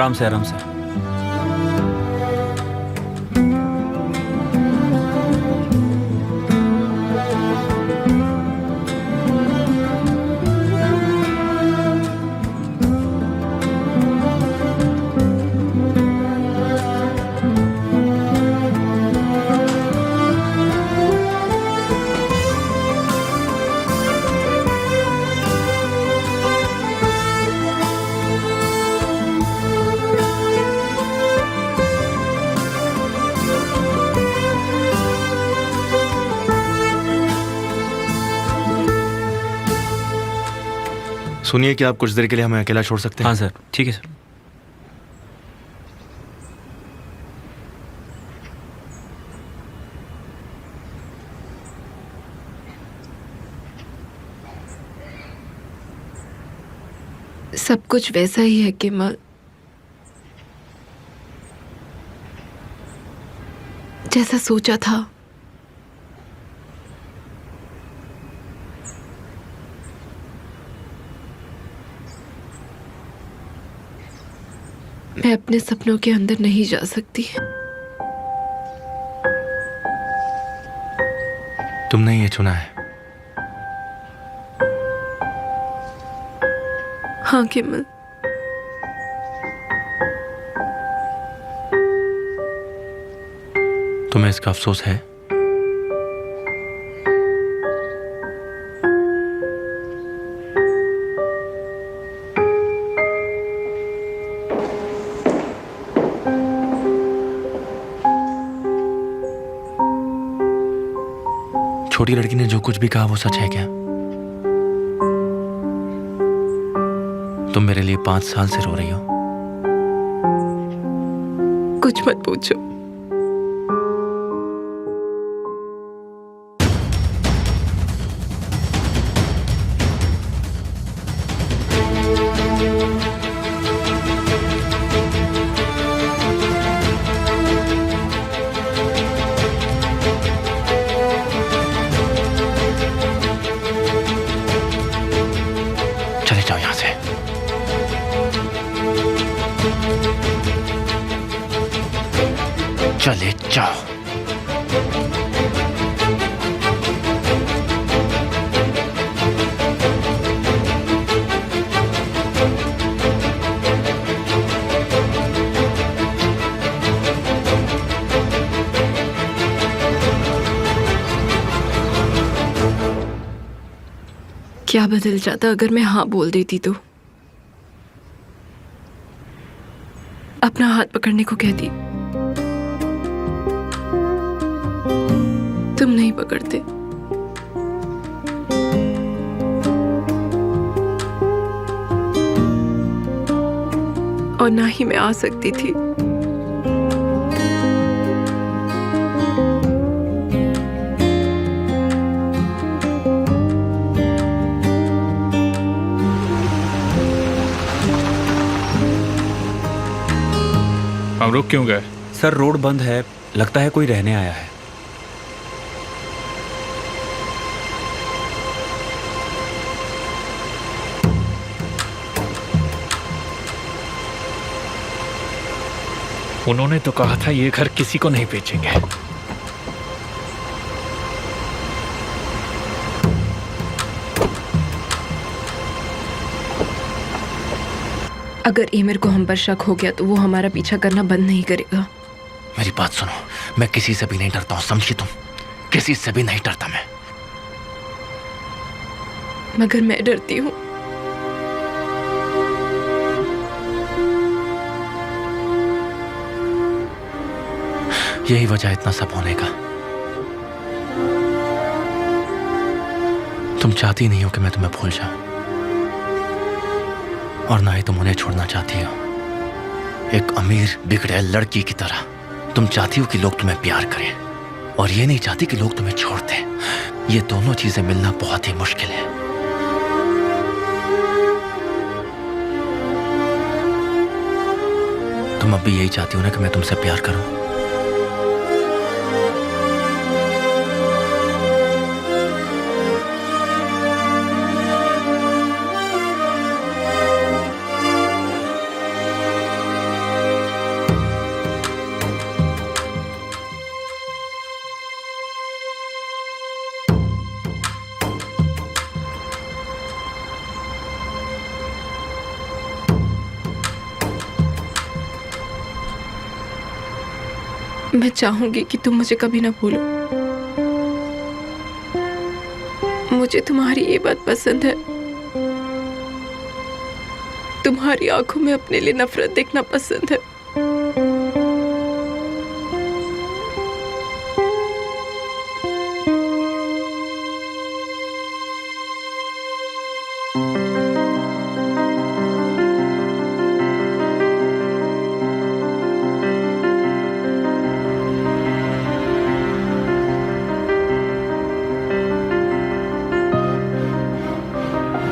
आराम से आराम से। सुनिए, कि आप कुछ देर के लिए हमें अकेला छोड़ सकते हैं? हाँ सर, ठीक है सर। सब कुछ वैसा ही है केमल, जैसा सोचा था। मैं अपने सपनों के अंदर नहीं जा सकती। तुमने ये चुना है। हाँ केमल, तुम्हें इसका अफसोस है? छोटी लड़की ने जो कुछ भी कहा वो सच है क्या? तुम मेरे लिए 5 साल से रो रही हो। कुछ मत पूछो। चले जाओ यहां से। चले जाओ। क्या बदल जाता अगर मैं हाँ बोल देती तो? अपना हाथ पकड़ने को कहती, तुम नहीं पकड़ते। और ना ही मैं आ सकती थी। हम रुक क्यों गए? सर रोड बंद है, लगता है कोई रहने आया है। उन्होंने तो कहा था ये घर किसी को नहीं बेचेंगे। अगर एमिर को हम पर शक हो गया तो वो हमारा पीछा करना बंद नहीं करेगा। मेरी बात सुनो, मैं किसी से भी नहीं डरता हूं, समझी तुम? किसी से भी नहीं डरता मैं। मगर मैं डरती हूँ। यही वजह है इतना सब होने का। तुम चाहती नहीं हो कि मैं तुम्हें भूल जाऊं, और ना ही तुम उन्हें छोड़ना चाहती हो। एक अमीर बिगड़े लड़की की तरह तुम चाहती हो कि लोग तुम्हें प्यार करें, और ये नहीं चाहती कि लोग तुम्हें छोड़ दें। ये दोनों चीजें मिलना बहुत ही मुश्किल है। तुम अब भी यही चाहती हो ना कि मैं तुमसे प्यार करूं? मैं चाहूंगी कि तुम मुझे कभी ना भूलो। मुझे तुम्हारी ये बात पसंद है, तुम्हारी आंखों में अपने लिए नफरत देखना पसंद है।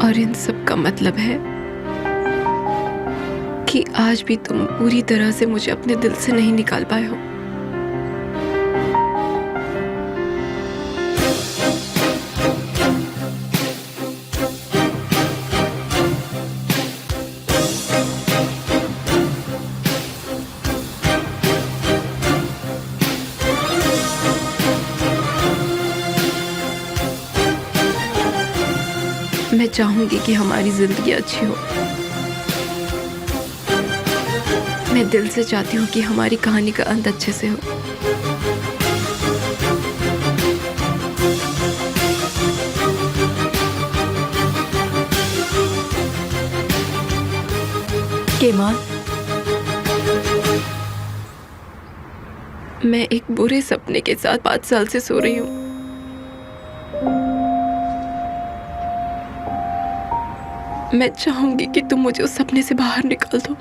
और इन सब का मतलब है कि आज भी तुम पूरी तरह से मुझे अपने दिल से नहीं निकाल पाए हो। मैं चाहूंगी कि हमारी जिंदगी अच्छी हो। मैं दिल से चाहती हूँ कि हमारी कहानी का अंत अच्छे से हो। केमाल, मैं एक बुरे सपने के साथ 5 साल से सो रही हूँ। मैं चाहूंगी कि तुम मुझे उस सपने से बाहर निकाल दो।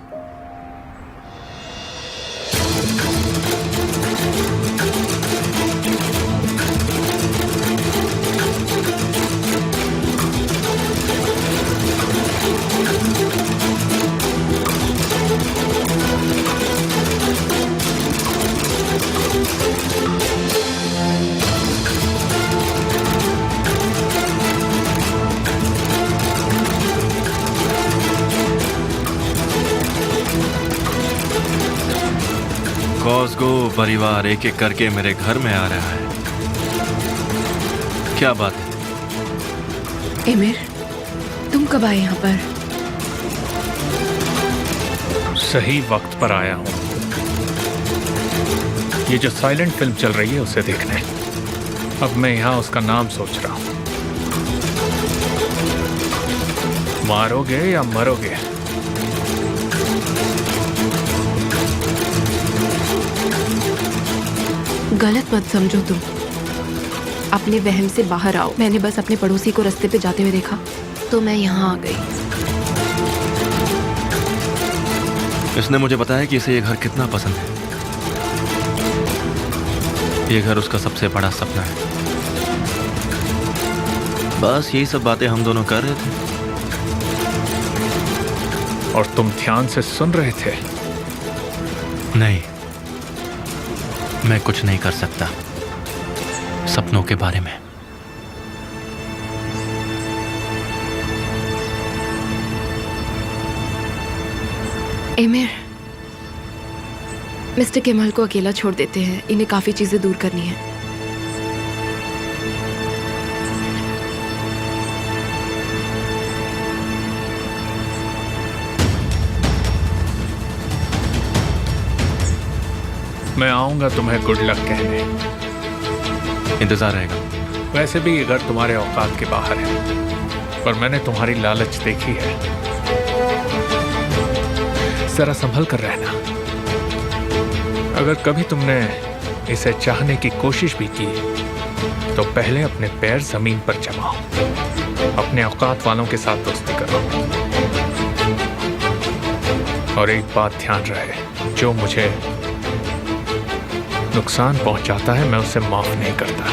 कॉस्को परिवार एक एक करके मेरे घर में आ रहा है। क्या बात है? एमिर, तुम कब आए यहाँ पर? सही वक्त पर आया हूँ। ये जो साइलेंट फिल्म चल रही है उसे देखने। अब मैं यहाँ उसका नाम सोच रहा हूँ। मारोगे या मरोगे? गलत मत समझो तुम। अपने वहम से बाहर आओ। मैंने बस अपने पड़ोसी को रास्ते पे जाते हुए देखा तो मैं यहाँ आ गई। इसने मुझे बताया कि इसे ये घर कितना पसंद है। ये घर उसका सबसे बड़ा सपना है। बस यही सब बातें हम दोनों कर रहे थे। और तुम ध्यान से सुन रहे थे? नहीं, मैं कुछ नहीं कर सकता सपनों के बारे में। एमिर, मिस्टर केमाल को अकेला छोड़ देते हैं। इन्हें काफी चीजें दूर करनी है। मैं आऊंगा तुम्हें गुड लक कहने। इंतजार रहेगा। वैसे भी ये घर तुम्हारे औकात के बाहर है, पर मैंने तुम्हारी लालच देखी है। जरा संभल कर रहना। अगर कभी तुमने इसे चाहने की कोशिश भी की तो पहले अपने पैर जमीन पर जमाओ। अपने औकात वालों के साथ दोस्ती करो। और एक बात ध्यान रहे, जो मुझे नुकसान पहुंचाता है मैं उसे माफ नहीं करता।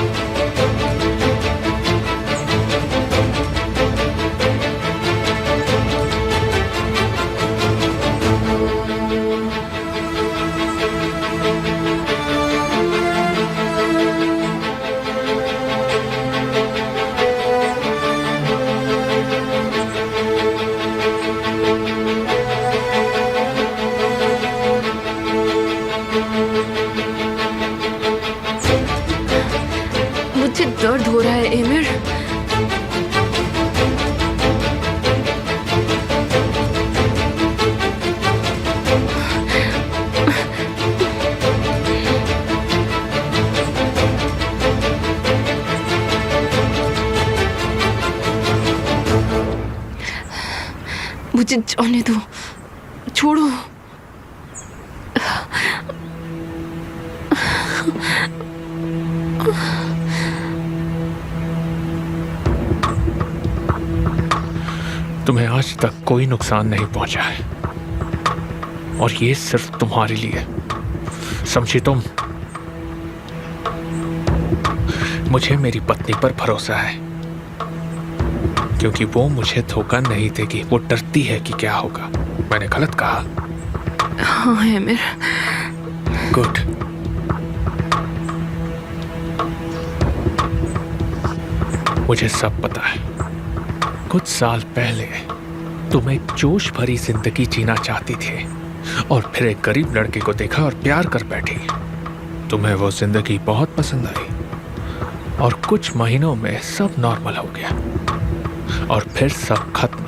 मुझे दर्द मुझे जाने दो, छोड़ो। तुम्हें आज तक कोई नुकसान नहीं पहुंचा है और ये सिर्फ तुम्हारे लिए, समझी तुम? मुझे मेरी पत्नी पर भरोसा है क्योंकि वो मुझे धोखा नहीं देगी। वो डरती है कि क्या होगा। मैंने गलत कहा? हाँ हेमिर। गुड। मुझे सब पता है। कुछ साल पहले तुम एक जोश भरी जिंदगी जीना चाहती थी और फिर एक गरीब लड़के को देखा और प्यार कर बैठी। तुम्हें वो जिंदगी बहुत पसंद आई और कुछ महीनों में सब नॉर्मल हो गया और फिर सब खत्म।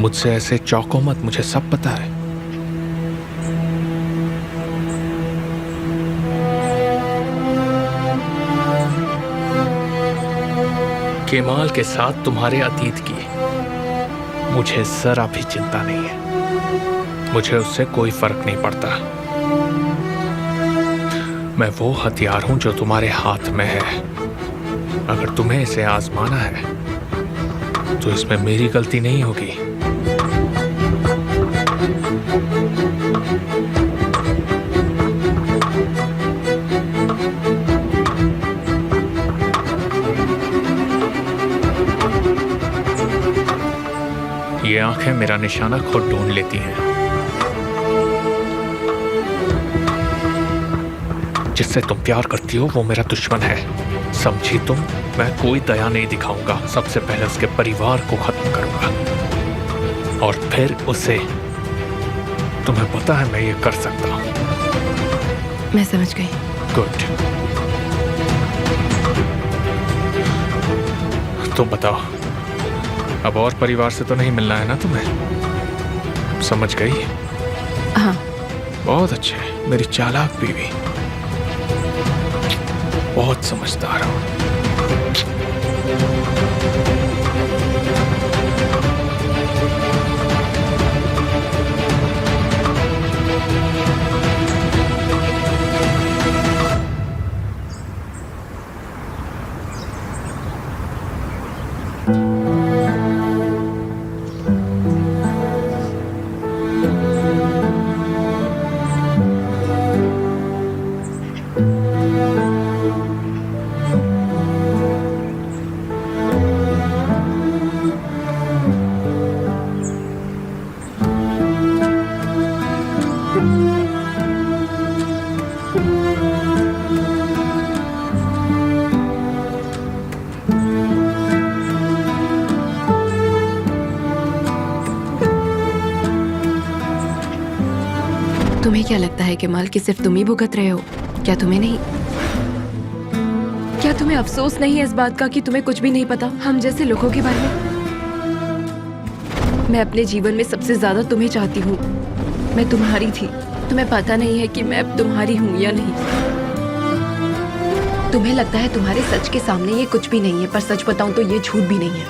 मुझसे ऐसे चौंको मत, मुझे सब पता है। केमाल के साथ तुम्हारे अतीत की मुझे जरा भी चिंता नहीं है। मुझे उससे कोई फर्क नहीं पड़ता। मैं वो हथियार हूं जो तुम्हारे हाथ में है। अगर तुम्हें इसे आजमाना है तो इसमें मेरी गलती नहीं होगी। ये आंखें मेरा निशाना खुद ढूंढ लेती हैं। जिससे तुम प्यार करती हो वो मेरा दुश्मन है, समझी तुम? मैं कोई दया नहीं दिखाऊंगा। सबसे पहले उसके परिवार को खत्म करूंगा और फिर उसे। तुम्हें पता है मैं ये कर सकता हूं। मैं समझ गई। गुड। तो बताओ, अब और परिवार से तो नहीं मिलना है ना तुम्हें? समझ गई? हाँ। बहुत अच्छे, मेरी चालाक बीवी। बहुत समझदार हो। तुम्हें क्या लगता है केमाल कि सिर्फ तुम ही भुगत रहे हो? क्या तुम्हें नहीं? क्या तुम्हें अफसोस नहीं है इस बात का कि तुम्हें कुछ भी नहीं पता हम जैसे लोगों के बारे में? मैं अपने जीवन में सबसे ज्यादा तुम्हें चाहती हूँ। मैं तुम्हारी थी। तुम्हें पता नहीं है कि मैं अब तुम्हारी हूँ या नहीं। तुम्हें लगता है तुम्हारे सच के सामने ये कुछ भी नहीं है, पर सच बताऊं तो ये झूठ भी नहीं है।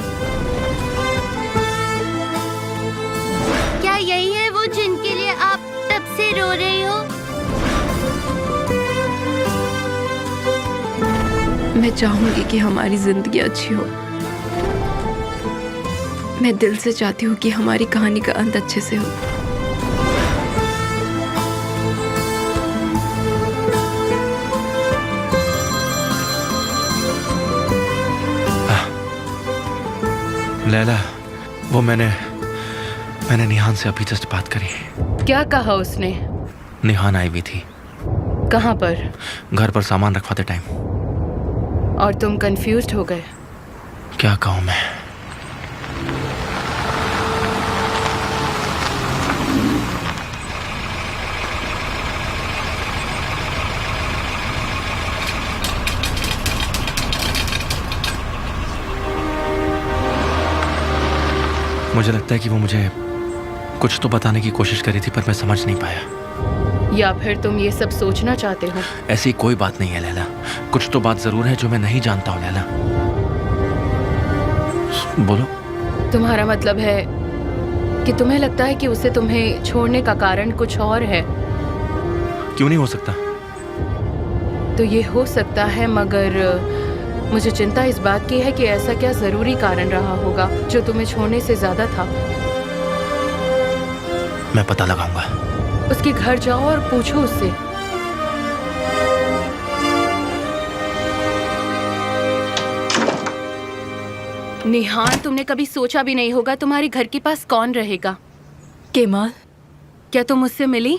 क्या यही है वो जिनके लिए आप तब से रो रही हो? मैं चाहूंगी कि हमारी जिंदगी अच्छी हो। मैं दिल से चाहती हूँ कि हमारी कहानी का अंत अच्छे से हो। लैला, वो मैंने निहान से अभी जस्ट बात करी। क्या कहा उसने? निहान आई हुई थी। कहाँ पर? घर पर सामान रखवाते टाइम। और तुम कंफ्यूज्ड हो गए? क्या कहूँ मैं। मुझे लगता है कि वो मुझे कुछ तो बताने की कोशिश करी थी, पर मैं समझ नहीं पाया। या फिर तुम ये सब सोचना चाहते हो? ऐसी कोई बात नहीं है लैला। कुछ तो बात जरूर है जो मैं नहीं जानता हूँ लैला। बोलो। तुम्हारा मतलब है कि तुम्हें लगता है कि उसे तुम्हें छोड़ने का कारण कुछ और है। क्यों नहीं हो सकता? तो ये हो सकता है, मगर मुझे चिंता इस बात की है कि ऐसा क्या जरूरी कारण रहा होगा जो तुम्हें छोड़ने से ज्यादा था। मैं पता लगाऊंगा। उसके घर जाओ और पूछो उससे। निहान, तुमने कभी सोचा भी नहीं होगा तुम्हारे घर के पास कौन रहेगा। केमाल, क्या तुम उससे मिली?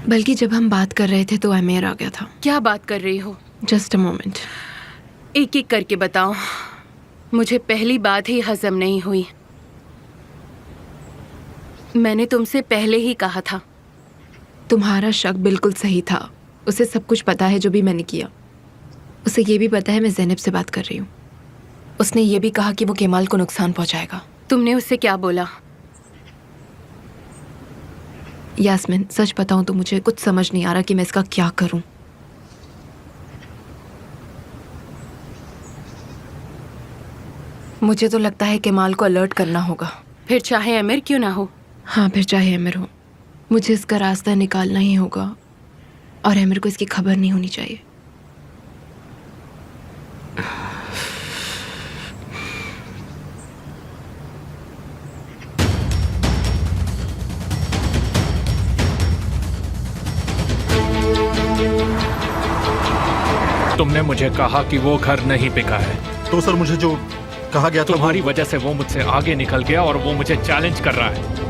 बल्कि जब हम बात कर रहे थे तो अमीर आ गया था। क्या बात कर रही हो? Just a moment. एक एक करके बताओ, मुझे पहली बात ही हजम नहीं हुई। मैंने तुमसे पहले ही कहा था। तुम्हारा शक बिल्कुल सही था। उसे सब कुछ पता है जो भी मैंने किया। उसे ये भी पता है मैं ज़ैनब से बात कर रही हूँ। उसने ये भी कहा कि वो केमाल को नुकसान पहुंचाएगा। तुमने उससे क्या बोला? यास्मिन, सच बताऊं तो मुझे कुछ समझ नहीं आ रहा कि मैं इसका क्या करूं। मुझे तो लगता है केमाल को अलर्ट करना होगा। फिर चाहे अमीर क्यों ना हो। हाँ, फिर चाहे अमीर हो। मुझे इसका रास्ता निकालना ही होगा और अमीर को इसकी खबर नहीं होनी चाहिए। तुमने मुझे कहा कि वो घर नहीं बिका है। तो सर मुझे जो कहा गया था तुम्हारी वजह से वो मुझसे आगे निकल गया और वो मुझे चैलेंज कर रहा है।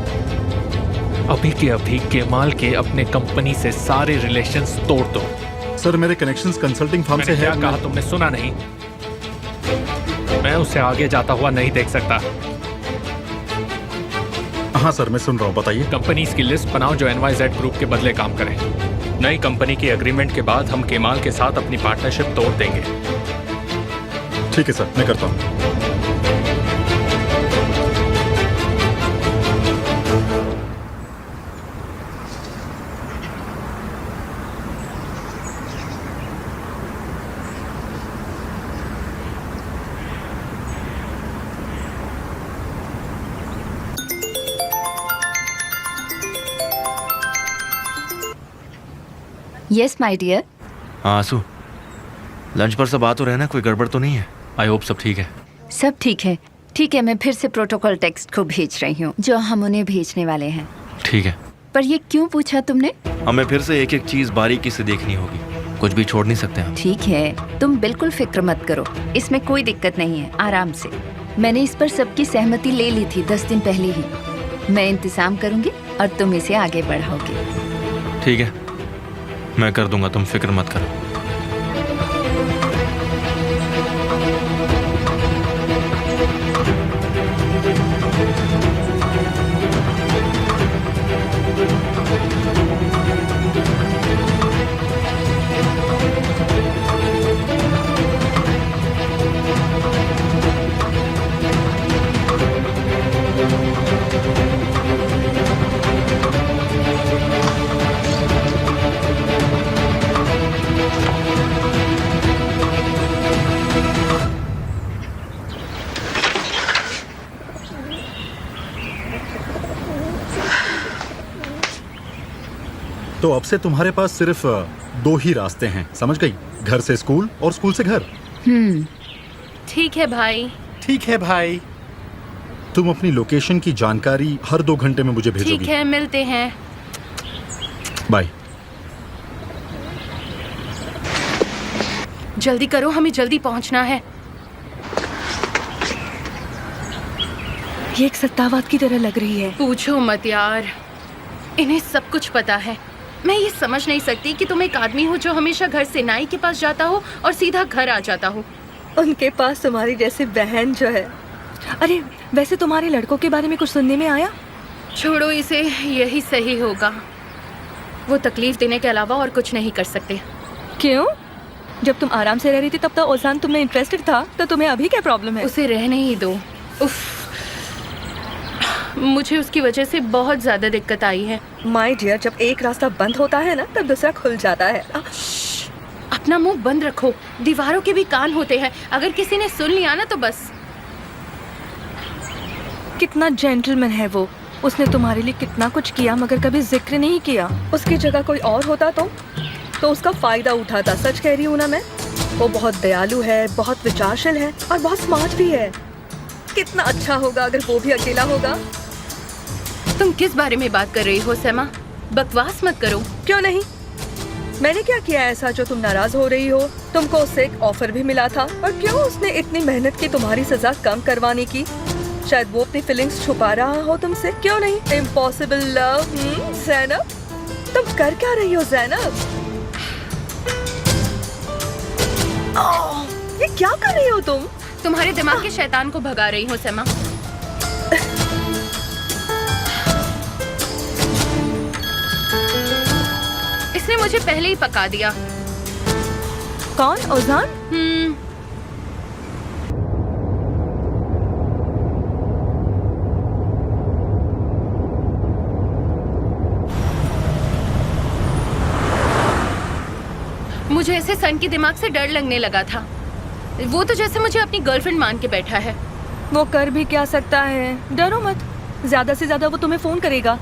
अभी के अभी केमाल के अपने कंपनी से सारे रिलेशंस तोड़ दो। सर मेरे कनेक्शंस कंसल्टिंग फर्म से मैंने है। क्या कहा तुमने सुना नहीं? मैं उसे आगे जाता हुआ नहीं देख सकता। हाँ सर, मैं सुन रहा हूँ, बताइए। कंपनीज की लिस्ट बनाओ जो NYZ ग्रुप के बदले काम करें। नई कंपनी की एग्रीमेंट के बाद हम केमाल के साथ अपनी पार्टनरशिप तोड़ देंगे। ठीक है सर, मैं करता हूँ। Yes my dear. हाँ आंसू, लंच पर सब आ तो रहना, कोई गड़बड़ तो नहीं है? आई होप सब ठीक है। सब ठीक है। ठीक है, मैं फिर से प्रोटोकॉल टेक्स्ट को भेज रही हूँ जो हम उन्हें भेजने वाले हैं। ठीक है। पर ये क्यों पूछा तुमने? हमें फिर से एक एक चीज बारीकी से देखनी होगी, कुछ भी छोड़ नहीं सकते हम। ठीक है, तुम बिल्कुल फिक्र मत करो, इसमें कोई दिक्कत नहीं है। आराम से। मैंने इस पर सबकी सहमति ले ली थी 10 दिन पहले ही। मैं इंतजाम करूंगी और तुम इसे आगे बढ़ाओगे। ठीक है, मैं कर दूंगा, तुम फिक्र मत करो। तो अब से तुम्हारे पास सिर्फ 2 ही रास्ते हैं, समझ गई? घर से स्कूल और स्कूल से घर। ठीक है भाई। ठीक है भाई। तुम अपनी लोकेशन की जानकारी हर 2 घंटे में मुझे भेजोगी। ठीक है, मिलते हैं। बाय। जल्दी करो, हमें जल्दी पहुंचना है। ये एक सत्तावाद की तरह लग रही है। पूछो मत यार, इन्हें सब कुछ पता है। मैं ये समझ नहीं सकती कि तुम एक आदमी हो जो हमेशा घर से नाई के पास जाता हो और सीधा घर आ जाता हो। उनके पास तुम्हारी जैसे बहन जो है। अरे वैसे तुम्हारे लड़कों के बारे में कुछ सुनने में आया? छोड़ो इसे, यही सही होगा। वो तकलीफ देने के अलावा और कुछ नहीं कर सकते। क्यों? जब तुम आराम से रह रही थी तब तो ओसान तुमने इंटरेस्टेड था, तो तुम्हें अभी क्या प्रॉब्लम है? उसे रहने ही दो। उफ, मुझे उसकी वजह से बहुत ज्यादा दिक्कत आई है। माय डियर, जब एक रास्ता बंद होता है ना तब दूसरा खुल जाता है। अब अपना मुंह बंद रखो। दीवारों के भी कान होते हैं, अगर किसी ने सुन लिया ना तो बस। कितना जेंटलमैन है वो। उसने तुम्हारे लिए कितना कुछ किया मगर कभी जिक्र नहीं किया। उसकी जगह कोई और होता तो उसका फायदा उठाता। सच कह रही हूँ ना मैं। वो बहुत दयालु है, बहुत विचारशील है और बहुत स्मार्ट भी है। कितना अच्छा होगा अगर वो भी अकेला होगा। तुम किस बारे में बात कर रही हो सैमा? बकवास मत करो। क्यों नहीं? मैंने क्या किया ऐसा जो तुम नाराज हो रही हो? तुमको उससे एक ऑफर भी मिला था और क्यों उसने इतनी मेहनत की तुम्हारी सजा कम करवाने की? शायद वो अपनी फीलिंग्स छुपा रहा हो तुमसे। क्यों नहीं? Impossible love. ज़ैनब, तुम कर क्या रही हो ज़ैनब? ये क्या कर रही हो तुम? तुम्हारे दिमाग के शैतान को भगा रही हो सैमा। इसने मुझे पहले ही पका दिया। कौन? ओजान? मुझे ऐसे सन के दिमाग से डर लगने लगा था। वो तो जैसे मुझे अपनी गर्लफ्रेंड मान के बैठा है। वो कर भी क्या सकता है? डरो मत, ज्यादा से ज्यादा वो तुम्हें फोन करेगा।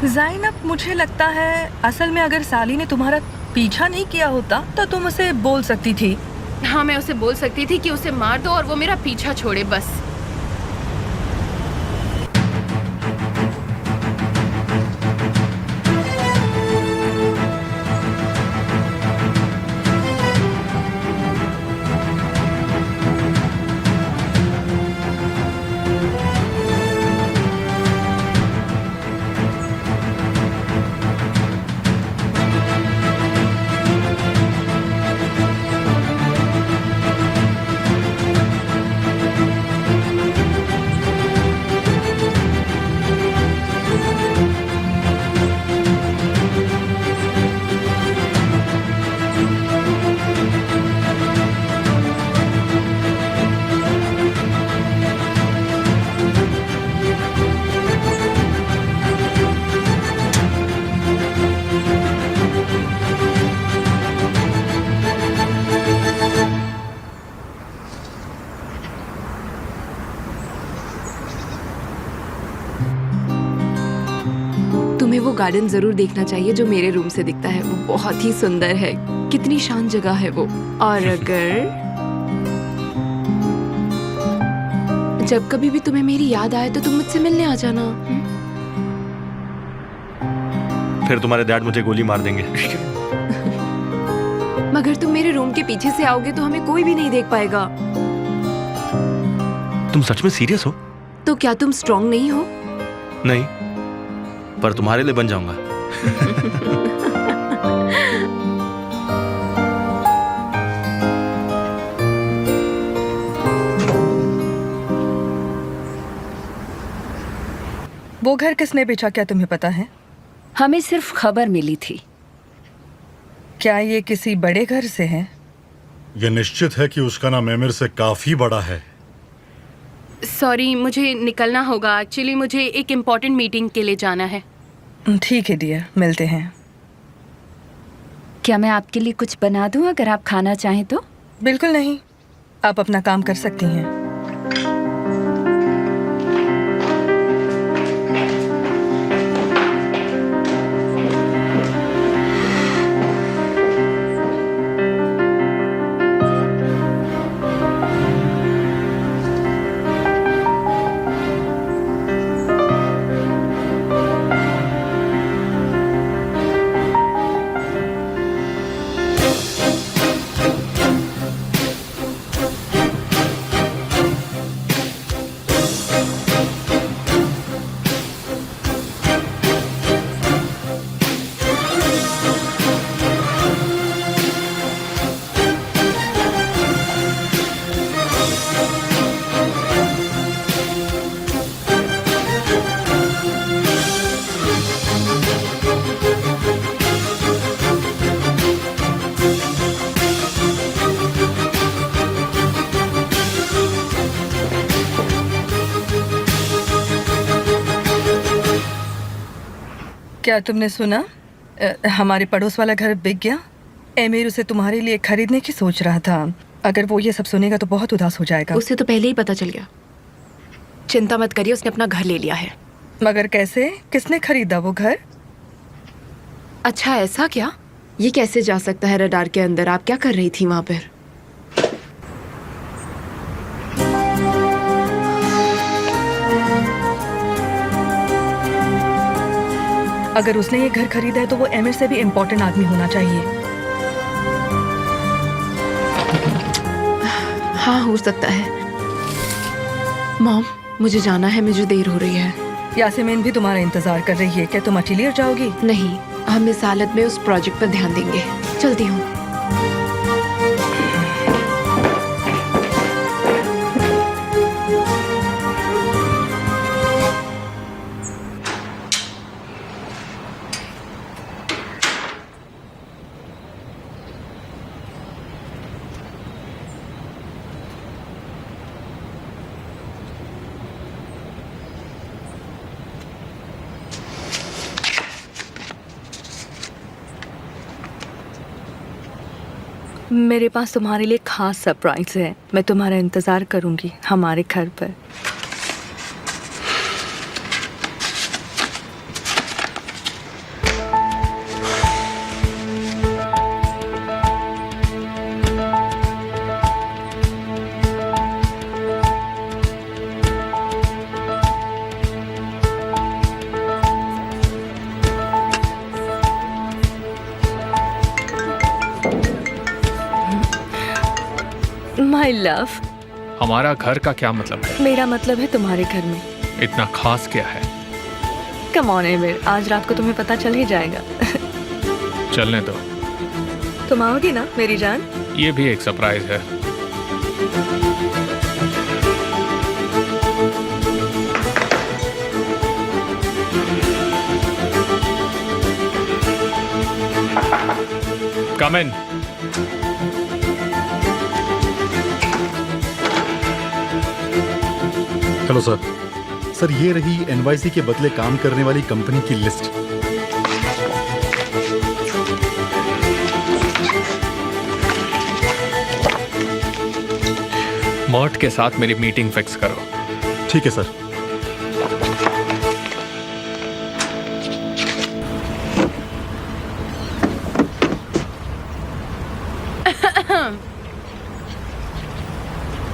ज़ैनब, मुझे लगता है असल में अगर साली ने तुम्हारा पीछा नहीं किया होता तो तुम उसे बोल सकती थी। हाँ, मैं उसे बोल सकती थी कि उसे मार दो और वो मेरा पीछा छोड़े बस। तुम्हें वो गार्डन जरूर देखना चाहिए जो मेरे रूम से दिखता है। वो बहुत ही सुंदर है। कितनी शांत जगह है वो। और अगर जब कभी भी तुम्हें मेरी याद आए तो तुम मुझसे मिलने आ जाना। फिर तुम्हारे डैड मुझे गोली मार देंगे। मगर तुम मेरे रूम के पीछे से आओगे तो हमें कोई भी नहीं देख पाएगा। तुम सच में सीरियस हो? तो क्या तुम स्ट्रांग नहीं हो? नहीं, पर तुम्हारे लिए बन जाऊंगा। वो घर किसने बेचा क्या तुम्हें पता है? हमें सिर्फ खबर मिली थी। क्या ये किसी बड़े घर से है? यह निश्चित है कि उसका नाम एमिर से काफी बड़ा है। सॉरी, मुझे निकलना होगा। एक्चुअली मुझे एक इम्पोर्टेंट मीटिंग के लिए जाना है। ठीक है डियर, मिलते हैं। क्या मैं आपके लिए कुछ बना दूं अगर आप खाना चाहें तो? बिल्कुल नहीं, आप अपना काम कर सकती हैं। क्या तुमने सुना? हमारे पड़ोस वाला घर बिक गया। एमिर उसे तुम्हारे लिए खरीदने की सोच रहा था। अगर वो ये सब सुनेगा तो बहुत उदास हो जाएगा। उसे तो पहले ही पता चल गया। चिंता मत करिए, उसने अपना घर ले लिया है। मगर कैसे? किसने खरीदा वो घर? अच्छा ऐसा क्या? ये कैसे जा सकता है रडार के अंदर? आप क्या कर रही थी वहां पर? अगर उसने ये घर खरीदा है तो वो एमिर से भी इम्पोर्टेंट आदमी होना चाहिए। हाँ हो सकता है। मॉम मुझे जाना है, मुझे देर हो रही है। यासमीन भी तुम्हारा इंतजार कर रही है। क्या तुम अकेली जाओगी? नहीं, हम इस हालत में उस प्रोजेक्ट पर ध्यान देंगे। चलती हूँ। मेरे पास तुम्हारे लिए खास सरप्राइज है। मैं तुम्हारा इंतजार करूंगी हमारे घर पर। माय लव, हमारा घर का क्या मतलब है? मेरा मतलब है तुम्हारे घर में। इतना खास क्या है? कम ऑन एमिर, आज रात को तुम्हें पता चल ही जाएगा। चलने दो। तुम आओगी ना मेरी जान? ये भी एक सरप्राइज है। Come in. Hello sir. Sir ये रही एनवाईसी के बदले काम करने वाली कंपनी की लिस्ट। मॉर्ट के साथ मेरी मीटिंग फिक्स करो। ठीक है सर।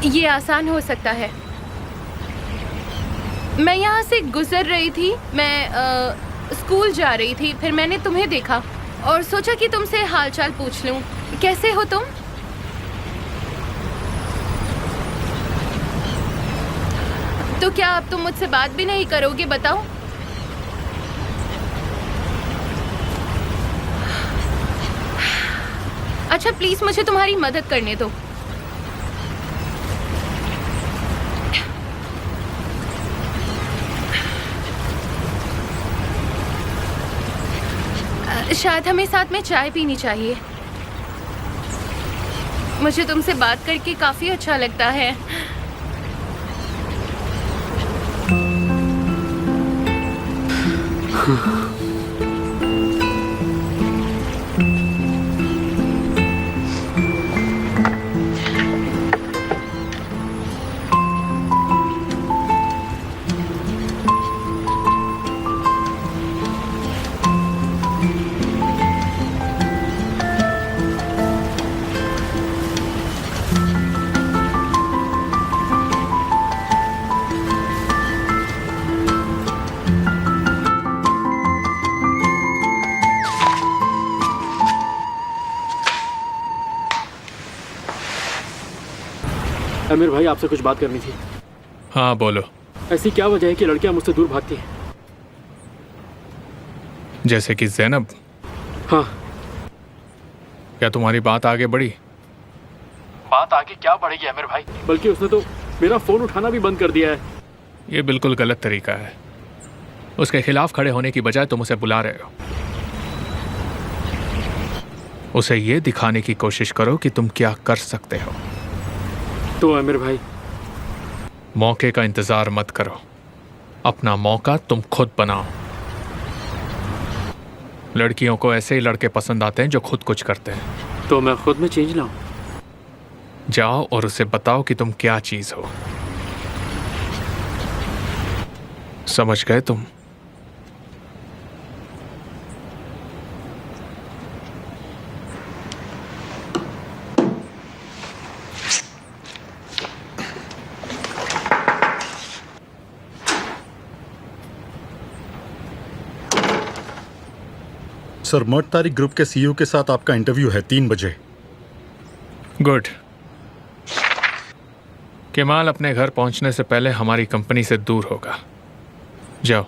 ये आसान हो सकता है। मैं यहाँ से गुजर रही थी, मैं स्कूल जा रही थी, फिर मैंने तुम्हें देखा और सोचा कि तुमसे हालचाल पूछ लूं। कैसे हो तुम? तो क्या अब तुम मुझसे बात भी नहीं करोगे? बताओ। अच्छा प्लीज मुझे तुम्हारी मदद करने दो। शायद हमें साथ में चाय पीनी चाहिए। मुझे तुमसे बात करके काफी अच्छा लगता है। आमिर भाई आपसे कुछ बात करनी थी। हाँ बोलो। ऐसी क्या वजह है कि लड़कियां मुझसे दूर भागती हैं? जैसे कि ज़ैनब। हाँ। क्या तुम्हारी बात आगे बढ़ी? बात आगे क्या बढ़ेगी आमिर भाई, बल्कि उसने तो मेरा फोन उठाना भी बंद कर दिया है। ये बिल्कुल गलत तरीका है। उसके खिलाफ खड़े होने की बजाय तुम उसे बुला रहे हो। उसे ये दिखाने की कोशिश करो कि तुम क्या कर सकते हो। तो आमिर भाई, मौके का इंतजार मत करो, अपना मौका तुम खुद बनाओ। लड़कियों को ऐसे ही लड़के पसंद आते हैं जो खुद कुछ करते हैं। तो मैं खुद में चेंज लाऊं? जाओ और उसे बताओ कि तुम क्या चीज हो। समझ गए तुम? सर, मर्ट तारिक ग्रुप के सीईओ के साथ आपका इंटरव्यू है 3 बजे। गुड। केमाल अपने घर पहुंचने से पहले हमारी कंपनी से दूर होगा। जाओ।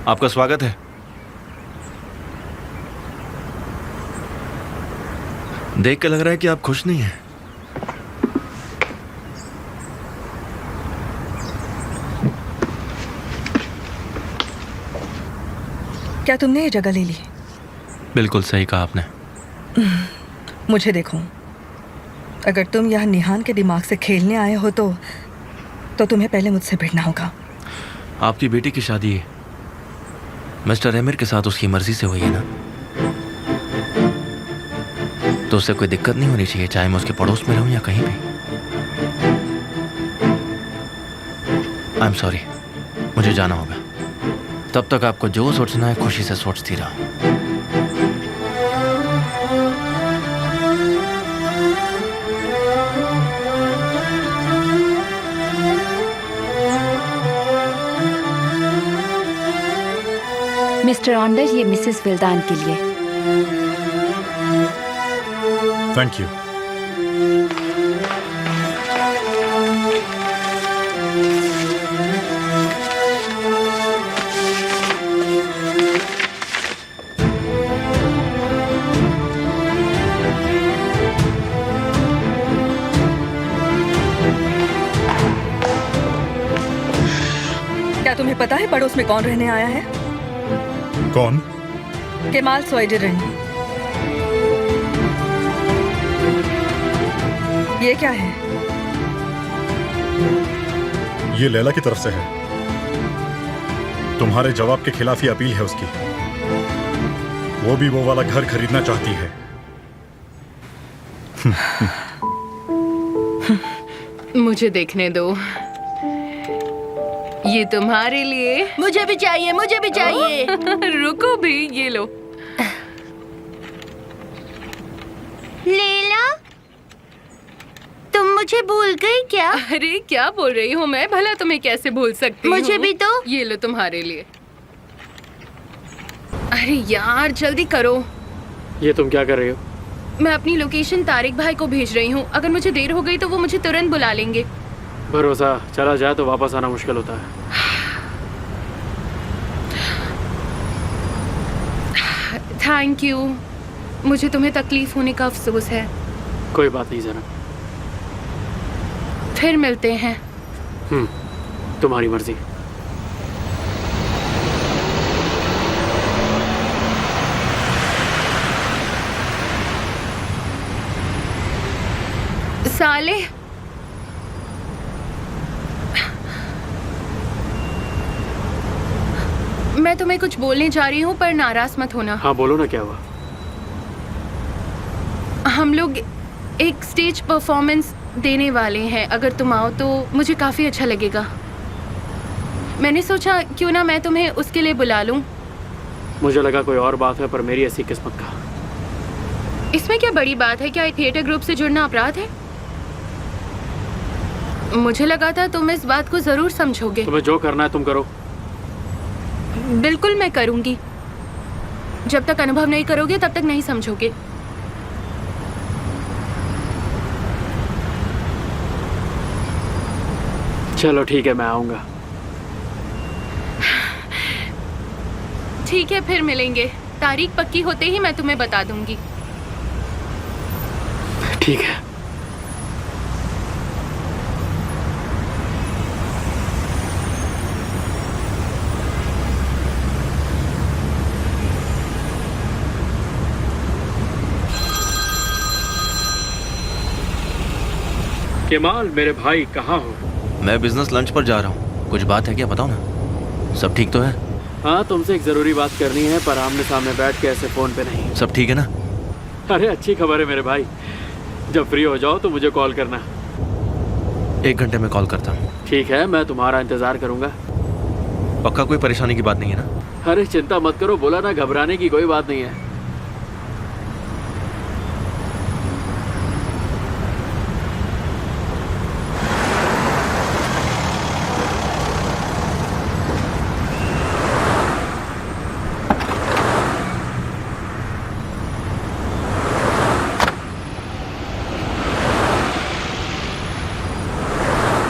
आपका स्वागत है। देख के लग रहा है कि आप खुश नहीं हैं। क्या तुमने ये जगह ले ली? बिल्कुल सही कहा आपने। मुझे देखो, अगर तुम यहाँ निहान के दिमाग से खेलने आए हो तो तुम्हें पहले मुझसे भिड़ना होगा। आपकी बेटी की शादी मिस्टर एमिर के साथ उसकी मर्जी से हुई है ना, तो उससे कोई दिक्कत नहीं होनी चाहिए, चाहे मैं उसके पड़ोस में रहूं या कहीं भी। आई एम सॉरी, मुझे जाना होगा। तब तक आपको जो सोचना है खुशी से सोचती रहो। मिस्टर ऑन्डर, ये मिसेस विल्दान के लिए। Thank you. क्या तुम्हें पता है पड़ोस में कौन रहने आया है? कौन? केमाल सोइडरन। ये क्या है? ये लैला की तरफ से है। तुम्हारे जवाब के खिलाफ ही अपील है उसकी। वो भी वो वाला घर खरीदना चाहती है। मुझे देखने दो। ये तुम्हारे लिए। मुझे भी चाहिए, मुझे भी चाहिए। रुको भी, ये लो। लैला, तुम मुझे भूल गई क्या? अरे क्या बोल रही हूँ मैं, भला तुम्हें कैसे भूल सकती हूँ? मुझे भी तो। ये लो तुम्हारे लिए। अरे यार जल्दी करो। ये तुम क्या कर रही हो? मैं अपनी लोकेशन तारिक भाई को भेज रही हूँ। अगर मुझे देर हो गई तो वो मुझे तुरंत बुला लेंगे। भरोसा चला जाए तो वापस आना मुश्किल होता है। Thank you. मुझे तुम्हें तकलीफ होने का अफसोस है। कोई बात नहीं ज़रा। फिर मिलते हैं। तुम्हारी मर्जी। साले, मैं तुम्हें कुछ बोलने जा रही हूँ पर नाराज मत होना। हाँ बोलो ना, क्या हुआ? हम लोग एक स्टेज परफॉर्मेंस देने वाले हैं। अगर तुम आओ तो मुझे काफ़ी अच्छा लगेगा। मैंने सोचा क्यों ना मैं तुम्हें उसके लिए बुला लूं। मुझे लगा कोई और बात है, पर मेरी ऐसी किस्मत का। इसमें क्या बड़ी बात है? क्या एक थिएटर ग्रुप से जुड़ना अपराध है? मुझे लगा था तुम इस बात को जरूर समझोगे। तुम्हें जो करना है तुम करो। बिल्कुल मैं करूंगी। जब तक अनुभव नहीं करोगे तब तक नहीं समझोगे। चलो ठीक है, मैं आऊंगा। ठीक है, फिर मिलेंगे। तारीख पक्की होते ही मैं तुम्हें बता दूंगी। ठीक है। केमाल मेरे भाई, कहाँ हो? मैं बिजनेस लंच पर जा रहा हूँ। कुछ बात है क्या, बताओ ना। सब ठीक तो है? हाँ, तुमसे एक जरूरी बात करनी है, पर आमने सामने बैठ के ऐसे फोन पे नहीं। सब ठीक है ना? अरे अच्छी खबर है मेरे भाई। जब फ्री हो जाओ तो मुझे कॉल करना। 1 घंटे में कॉल करता हूँ। ठीक है, मैं तुम्हारा इंतजार करूंगा। पक्का कोई परेशानी की बात नहीं है ना? अरे चिंता मत करो, बोला ना, घबराने की कोई बात नहीं है।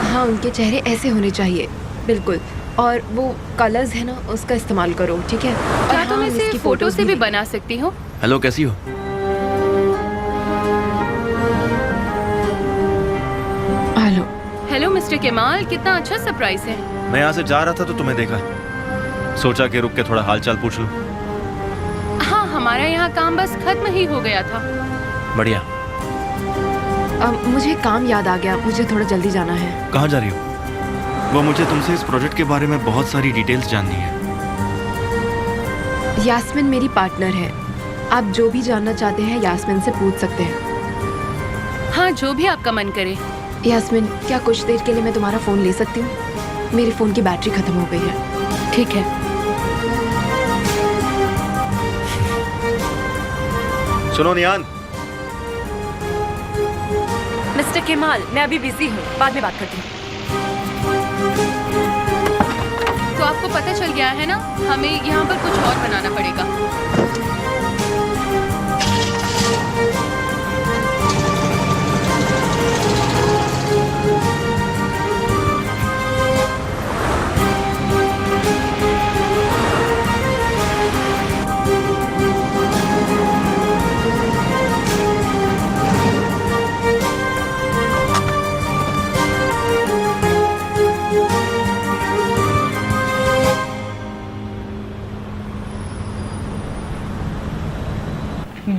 हाँ, उनके चेहरे ऐसे होने चाहिए, बिल्कुल। और वो कलर्स है ना, उसका इस्तेमाल करो, ठीक है? और क्या तुम हाँ, इसे इसकी फोटो फोटोज से भी ले। बना सकती हो? हेलो, कैसी हो? हेलो। हेलो मिस्टर केमाल, कितना अच्छा सरप्राइज है। मैं यहाँ से जा रहा था तो तुम्हें देखा, सोचा कि रुक के थोड़ा हालचाल पूछ लूं। हाँ, हमारा यहाँ काम बस खत्म ही हो गया था। बढ़िया। मुझे काम याद आ गया, मुझे थोड़ा जल्दी जाना है। कहाँ जा रही हो? वो मुझे तुमसे इस प्रोजेक्ट के बारे में बहुत सारी डिटेल्स जाननी है। यास्मिन मेरी पार्टनर है। आप जो भी जानना चाहते हैं यास्मिन से पूछ सकते हैं। हाँ, जो भी आपका मन करे। यास्मिन, क्या कुछ देर के लिए मैं तुम्हारा फ़ोन ले सकती हूँ? मेरे फ़ोन की बैटरी ख़त्म हो गई है। ठीक है। सुनो नियान। मिस्टर केमाल, मैं अभी बिजी हूँ, बाद में बात करती हूँ। तो आपको पता चल गया है ना, हमें यहाँ पर कुछ और बनाना पड़ेगा।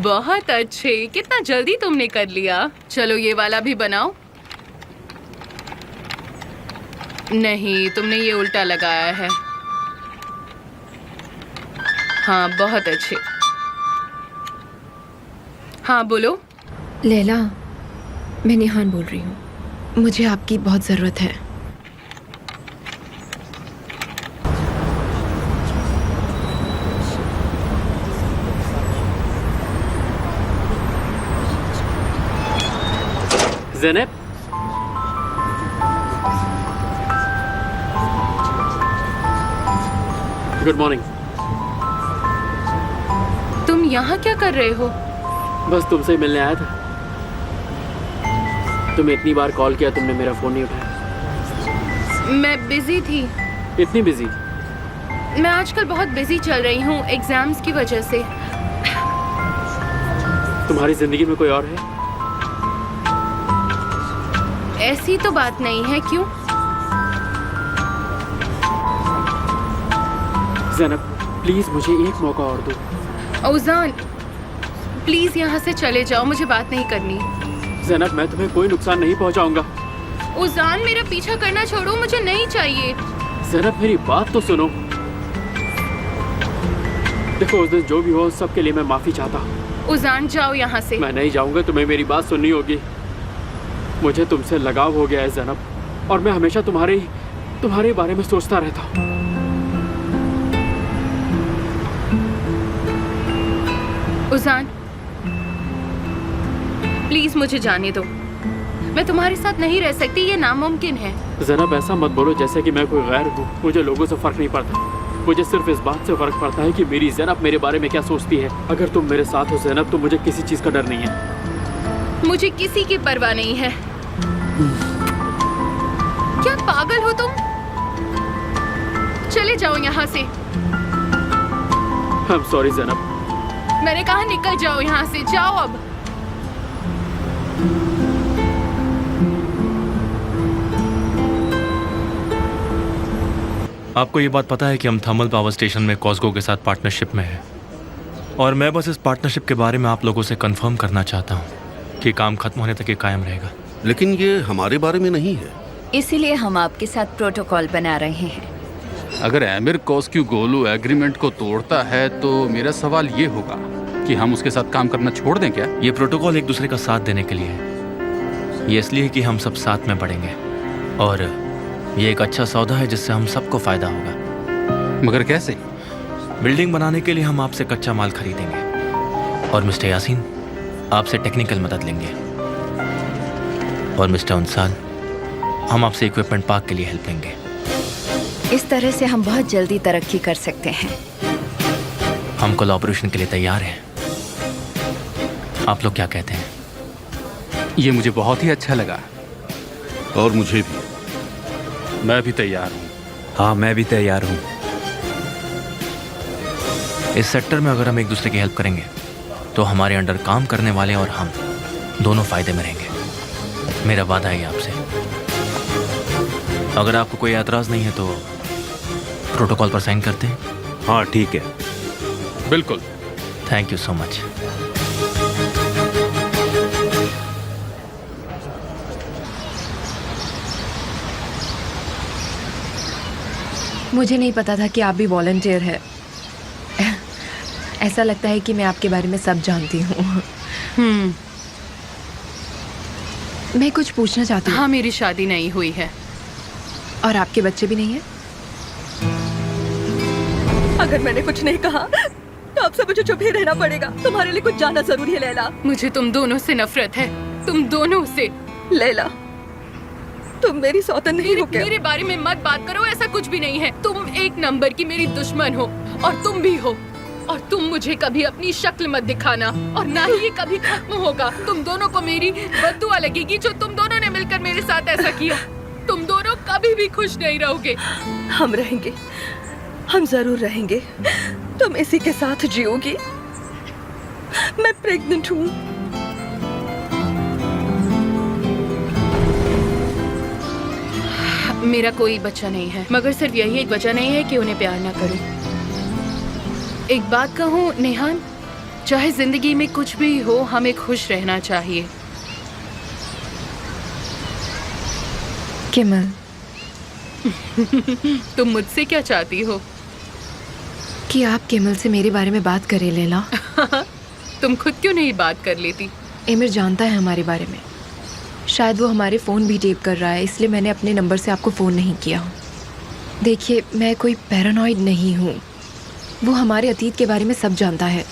बहुत अच्छे, कितना जल्दी तुमने कर लिया। चलो ये वाला भी बनाओ। नहीं, तुमने ये उल्टा लगाया है। हाँ, बहुत अच्छे। हाँ बोलो। लैला, मैं निहान बोल रही हूँ। मुझे आपकी बहुत ज़रूरत है। Zainab, good morning. तुम यहाँ क्या कर रहे हो? बस तुमसे मिलने आया था। तुम्हें इतनी बार कॉल किया, तुमने मेरा फोन नहीं उठाया। मैं बिजी थी। इतनी बिजी? मैं आजकल बहुत बिजी चल रही हूँ एग्जाम्स की वजह से। तुम्हारी जिंदगी में कोई और है? ऐसी तो बात नहीं है, क्यों? ज़ैनब, प्लीज मुझे एक मौका और दो। औजान, प्लीज यहाँ से चले जाओ, मुझे बात नहीं करनी। ज़ैनब, मैं तुम्हें कोई नुकसान नहीं पहुँचाऊंगा। औजान, मेरा पीछा करना छोड़ो, मुझे नहीं चाहिए। ज़ैनब, मेरी बात तो सुनो। देखो, उस दिन जो भी हो, सबके लिए मैं माफी चाहता हूँ। उजान जाओ यहाँ से। मैं नहीं जाऊंगा, तुम्हें मेरी बात सुननी होगी। मुझे तुमसे लगाव हो गया है ज़ैनब, और मैं हमेशा तुम्हारे बारे में सोचता रहता हूँ। उजान, प्लीज मुझे जाने दो। मैं तुम्हारे साथ नहीं रह सकती, ये नामुमकिन है। ज़ैनब ऐसा मत बोलो जैसे कि मैं कोई गैर हूँ। मुझे लोगों से फर्क नहीं पड़ता, मुझे सिर्फ इस बात से फर्क पड़ता है कि मेरी ज़ैनब मेरे बारे में क्या सोचती है। अगर तुम मेरे साथ हो ज़ैनब तो मुझे किसी चीज़ का डर नहीं है। मुझे किसी की परवाह नहीं है। क्या पागल हो तुम? चले जाओ यहाँ से। I'm sorry Zainab. मैंने कहा निकल जाओ यहाँ से, जाओ अब। आपको ये बात पता है कि हम थर्मल पावर स्टेशन में कॉस्को के साथ पार्टनरशिप में हैं, और मैं बस इस पार्टनरशिप के बारे में आप लोगों से कंफर्म करना चाहता हूँ कि काम खत्म होने तक ये कायम रहेगा। लेकिन ये हमारे बारे में नहीं है। इसीलिए हम आपके साथ प्रोटोकॉल बना रहे हैं। अगर एमिर कॉस्क्यू गोलू एग्रीमेंट को तोड़ता है तो मेरा सवाल ये होगा कि हम उसके साथ काम करना छोड़ दें क्या? ये प्रोटोकॉल एक दूसरे का साथ देने के लिए है। ये इसलिए कि हम सब साथ में बढ़ेंगे, और ये एक अच्छा सौदा है जिससे हम सबको फायदा होगा। मगर कैसे? बिल्डिंग बनाने के लिए हम आपसे कच्चा माल खरीदेंगे, और मिस्टर यासीन आपसे टेक्निकल मदद लेंगे, और मिस्टर अंसाल हम आपसे इक्विपमेंट पार्क के लिए हेल्प लेंगे। इस तरह से हम बहुत जल्दी तरक्की कर सकते हैं। हम कोलैबोरेशन के लिए तैयार हैं। आप लोग क्या कहते हैं? ये मुझे बहुत ही अच्छा लगा। और मुझे भी। मैं भी तैयार हूँ। हाँ, मैं भी तैयार हूँ। इस सेक्टर में अगर हम एक दूसरे की हेल्प करेंगे तो हमारे अंडर काम करने वाले और हम दोनों फायदे में रहेंगे। मेरा वादा है आपसे। अगर आपको कोई एतराज नहीं है तो प्रोटोकॉल पर साइन करते हैं? हाँ ठीक है। बिल्कुल। Thank you so much. मुझे नहीं पता था कि आप भी वॉलंटियर है। ऐसा लगता है कि मैं आपके बारे में सब जानती हूँ। मैं कुछ पूछना चाहती हूँ। हाँ, मेरी शादी नहीं हुई है। और आपके बच्चे भी नहीं है? अगर मैंने कुछ नहीं कहा तो आपसे मुझे चुप ही रहना पड़ेगा। तुम्हारे लिए कुछ जानना जरूरी है लैला। मुझे तुम दोनों से नफरत है, तुम दोनों से। लैला, तुम मेरी सौतन नहीं हो क्या? मेरे बारे में मत बात करो, ऐसा कुछ भी नहीं है। तुम एक नंबर की मेरी दुश्मन हो, और तुम भी हो। और तुम मुझे कभी अपनी शक्ल मत दिखाना, और ना ही ये कभी खत्म होगा। तुम दोनों को मेरी बद्दुआ लगेगी जो तुम दोनों ने मिलकर मेरे साथ ऐसा किया। तुम दोनों कभी भी खुश नहीं रहोगे। हम रहेंगे, हम जरूर रहेंगे। तुम इसी के साथ जियोगी। मैं प्रेग्नेंट हूँ। मेरा कोई बच्चा नहीं है, मगर सिर्फ यही एक वजह नहीं है कि उन्हें प्यार ना करूं। एक बात कहूँ नेहान, चाहे जिंदगी में कुछ भी हो, हमें खुश रहना चाहिए। केमल, तुम मुझसे क्या चाहती हो? कि आप केमल से मेरे बारे में बात करें लैला। तुम खुद क्यों नहीं बात कर लेती? एमिर जानता है हमारे बारे में। शायद वो हमारे फ़ोन भी टेप कर रहा है, इसलिए मैंने अपने नंबर से आपको फ़ोन नहीं किया। देखिए, मैं कोई पैरानॉइड नहीं हूँ। वो हमारे अतीत के बारे में सब जानता है।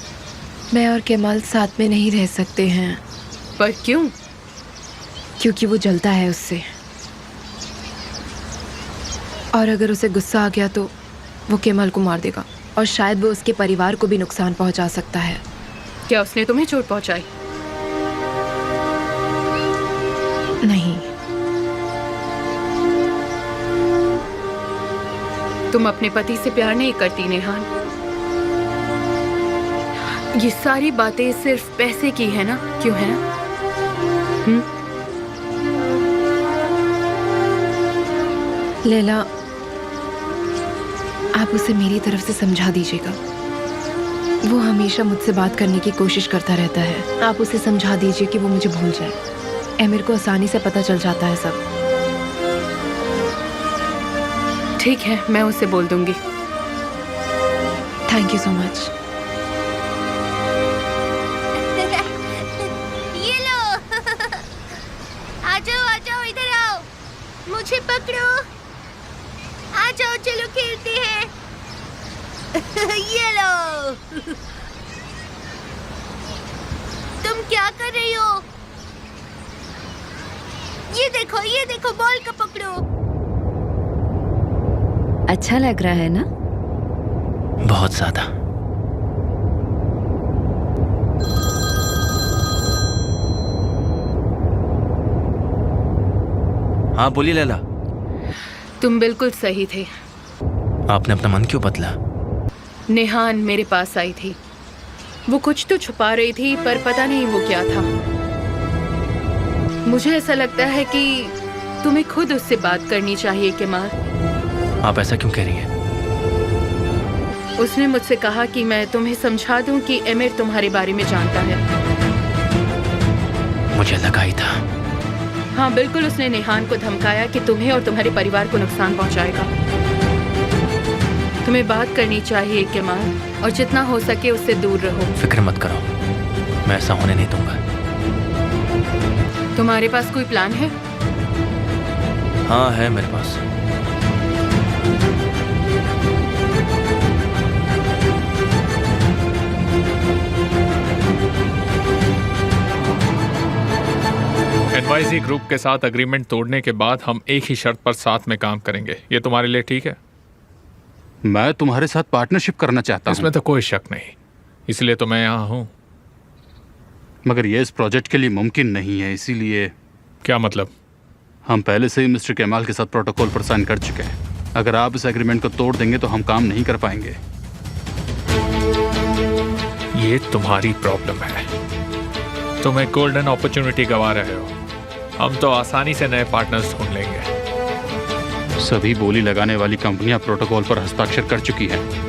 मैं और केमल साथ में नहीं रह सकते हैं। पर क्यों? क्योंकि वो जलता है उससे, और अगर उसे गुस्सा आ गया तो वो केमल को मार देगा, और शायद वो उसके परिवार को भी नुकसान पहुंचा सकता है। क्या उसने तुम्हें चोट पहुंचाई? नहीं। तुम अपने पति से प्यार नहीं करती नेहान। ये सारी बातें सिर्फ पैसे की है ना? क्यों है ना? लैला, आप उसे मेरी तरफ से समझा दीजिएगा। वो हमेशा मुझसे बात करने की कोशिश करता रहता है। आप उसे समझा दीजिए कि वो मुझे भूल जाए। एमिर को आसानी से पता चल जाता है सब। ठीक है, मैं उसे बोल दूंगी। Thank you so much. मुझे पकड़ो। आ जाओ, चलो खेलते हैं। ये लो। तुम क्या कर रही हो? ये देखो बॉल को पकड़ो। अच्छा लग रहा है ना? बहुत ज्यादा। हाँ बोलिए लैला। तुम बिल्कुल सही थे। आपने अपना मन क्यों बदला? नेहान मेरे पास आई थी। वो कुछ तो छुपा रही थी, पर पता नहीं वो क्या था। मुझे ऐसा लगता है कि तुम्हें खुद उससे बात करनी चाहिए केमाल। आप ऐसा क्यों कह रही हैं? उसने मुझसे कहा कि मैं तुम्हें समझा दूं कि एमिर तुम्हारे बारे में जानता है। मुझे लगा ही था। हाँ बिल्कुल, उसने नेहान को धमकाया कि तुम्हें और तुम्हारे परिवार को नुकसान पहुंचाएगा। तुम्हें बात करनी चाहिए केमाल, और जितना हो सके उससे दूर रहो। फिक्र मत करो, मैं ऐसा होने नहीं दूंगा। तुम्हारे पास कोई प्लान है? हाँ है मेरे पास। एनवाईजी ग्रुप के साथ एग्रीमेंट तोड़ने के बाद हम एक ही शर्त पर साथ में काम करेंगे। ये तुम्हारे लिए ठीक है? मैं तुम्हारे साथ पार्टनरशिप करना चाहता हूँ। इसमें तो कोई शक नहीं, इसलिए तो मैं यहाँ हूँ। मगर ये इस प्रोजेक्ट के लिए मुमकिन नहीं है, इसीलिए। क्या मतलब? हम पहले से ही मिस्टर केमाल के साथ प्रोटोकॉल पर साइन कर चुके हैं। अगर आप इस एग्रीमेंट को तोड़ देंगे तो हम काम नहीं कर पाएंगे। ये तुम्हारी प्रॉब्लम है। तुम एक गोल्डन अपॉर्चुनिटी गंवा रहे हो। हम तो आसानी से नए पार्टनर्स ढूंढ लेंगे। सभी बोली लगाने वाली कंपनियां प्रोटोकॉल पर हस्ताक्षर कर चुकी हैं।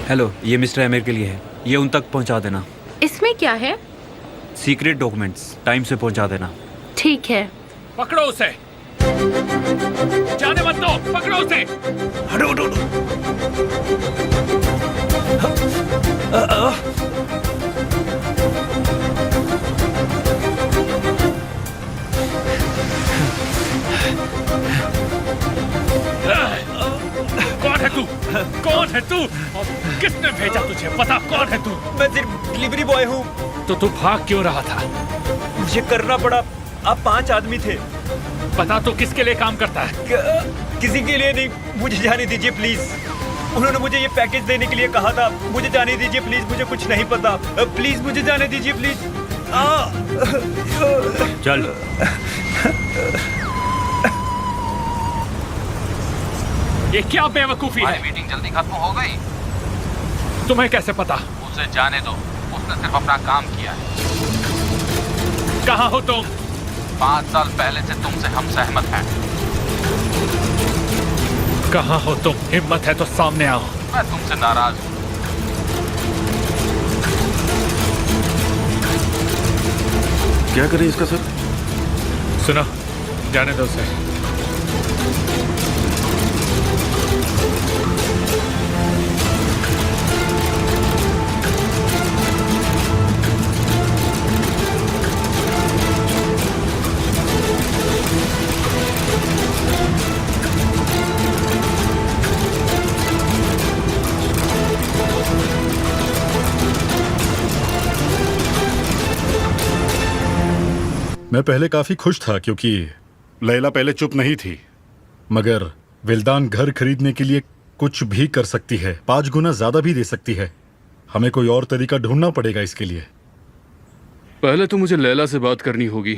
हेलो, ये मिस्टर एमिर के लिए है। ये उन तक पहुंचा देना। इसमें क्या है? सीक्रेट डॉक्यूमेंट्स, टाइम से पहुंचा देना। ठीक है। पकड़ो उसे, जाने मत दो। पकड़ो उसे। हटो हटो कौन है तू? कौन है तू? और किसने भेजा तुझे? पता कौन है तू? मैं सिर्फ डिलीवरी बॉय हूँ। तो तू भाग क्यों रहा था? मुझे करना पड़ा। आप 5 आदमी थे। पता तो किसके लिए काम करता है? किसी के लिए नहीं। मुझे जाने दीजिए प्लीज। उन्होंने मुझे ये पैकेज देने के लिए कहा था। मुझे जाने दीजिए प्लीज, मुझे कुछ नहीं पता। प्लीज मुझे जाने दीजिए प्लीज। चल। ये क्या बेवकूफी है? मीटिंग जल्दी खत्म हो गई। तुम्हें कैसे पता? उसे जाने दो, उसने सिर्फ अपना काम किया है। कहाँ हो तुम? 5 साल पहले से तुमसे हम सहमत हैं। कहाँ हो तुम? हिम्मत है तो सामने आओ। मैं तुमसे नाराज हूँ। क्या करें इसका सर? सुनो, जाने दो उसे। मैं पहले काफी खुश था क्योंकि लैला पहले चुप नहीं थी, मगर विल्दान घर खरीदने के लिए कुछ भी कर सकती है, 5 गुना ज्यादा भी दे सकती है। हमें कोई और तरीका ढूंढना पड़ेगा इसके लिए। पहले तो मुझे लैला से बात करनी होगी,